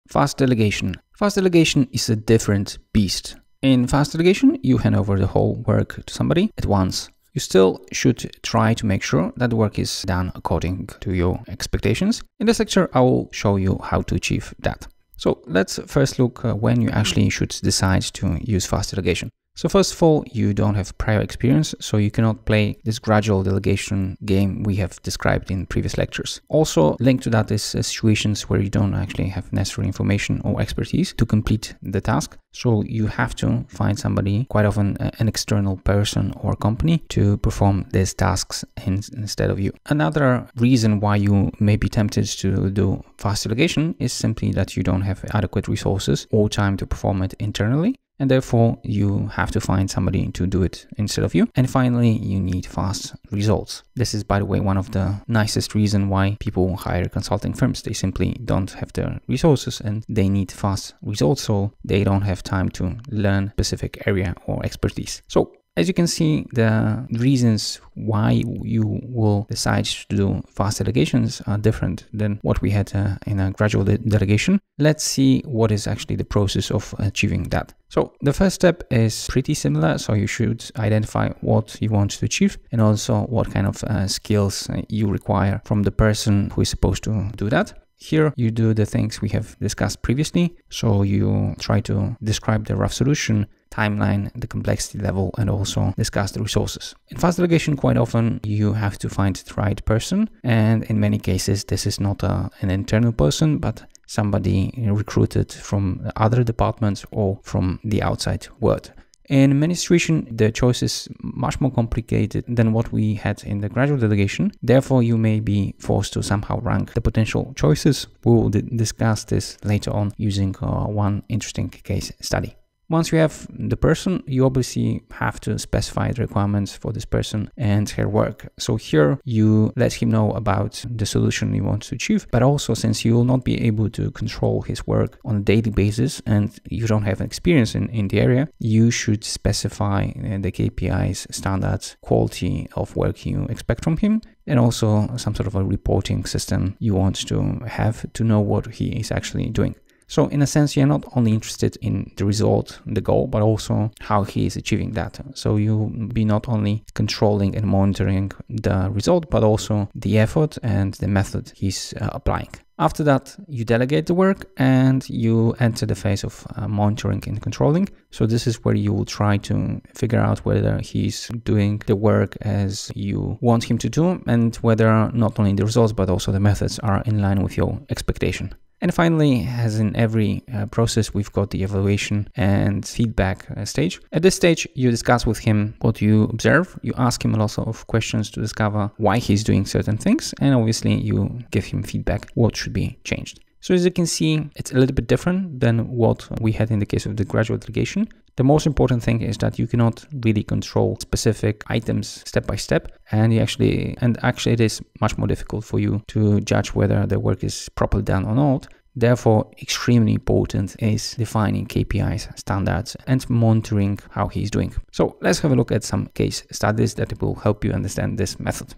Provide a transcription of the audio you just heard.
Fast delegation. Fast delegation is a different beast. In fast delegation, you hand over the whole work to somebody at once. You still should try to make sure that the work is done according to your expectations. In this lecture, I will show you how to achieve that. So let's first look when you actually should decide to use fast delegation. So first of all, you don't have prior experience, so you cannot play this gradual delegation game we have described in previous lectures. Also, linked to that is situations where you don't actually have necessary information or expertise to complete the task. So you have to find somebody, quite often an external person or company, to perform these tasks instead of you. Another reason why you may be tempted to do fast delegation is simply that you don't have adequate resources or time to perform it internally. And therefore, you have to find somebody to do it instead of you. And finally, you need fast results. This is, by the way, one of the nicest reasons why people hire consulting firms. They simply don't have the resources and they need fast results, so they don't have time to learn specific area or expertise. So as you can see, the reasons why you will decide to do fast delegations are different than what we had in a gradual delegation. Let's see what is actually the process of achieving that. So the first step is pretty similar. So you should identify what you want to achieve and also what kind of skills you require from the person who is supposed to do that. Here you do the things we have discussed previously. So you try to describe the rough solution, timeline, the complexity level, and also discuss the resources. In fast delegation, quite often you have to find the right person. And in many cases, this is not an internal person, but somebody recruited from other departments or from the outside world. In many situations, the choice is much more complicated than what we had in the gradual delegation. Therefore, you may be forced to somehow rank the potential choices. We will discuss this later on using one interesting case study. Once you have the person, you obviously have to specify the requirements for this person and her work. So here you let him know about the solution you want to achieve, but also since you will not be able to control his work on a daily basis and you don't have experience in the area, you should specify the KPIs, standards, quality of work you expect from him, and also some sort of a reporting system you want to have to know what he is actually doing. So in a sense, you're not only interested in the result, the goal, but also how he is achieving that. So you'll be not only controlling and monitoring the result, but also the effort and the method he's applying. After that, you delegate the work and you enter the phase of monitoring and controlling. So this is where you will try to figure out whether he's doing the work as you want him to do and whether not only the results, but also the methods are in line with your expectation. And finally, as in every process, we've got the evaluation and feedback stage. At this stage, you discuss with him what you observe. You ask him a lot of questions to discover why he's doing certain things. And obviously, you give him feedback, what should be changed. So as you can see, it's a little bit different than what we had in the case of the gradual delegation. The most important thing is that you cannot really control specific items step by step, and actually it is much more difficult for you to judge whether the work is properly done or not. Therefore, extremely important is defining KPIs, standards, and monitoring how he's doing. So let's have a look at some case studies that will help you understand this method.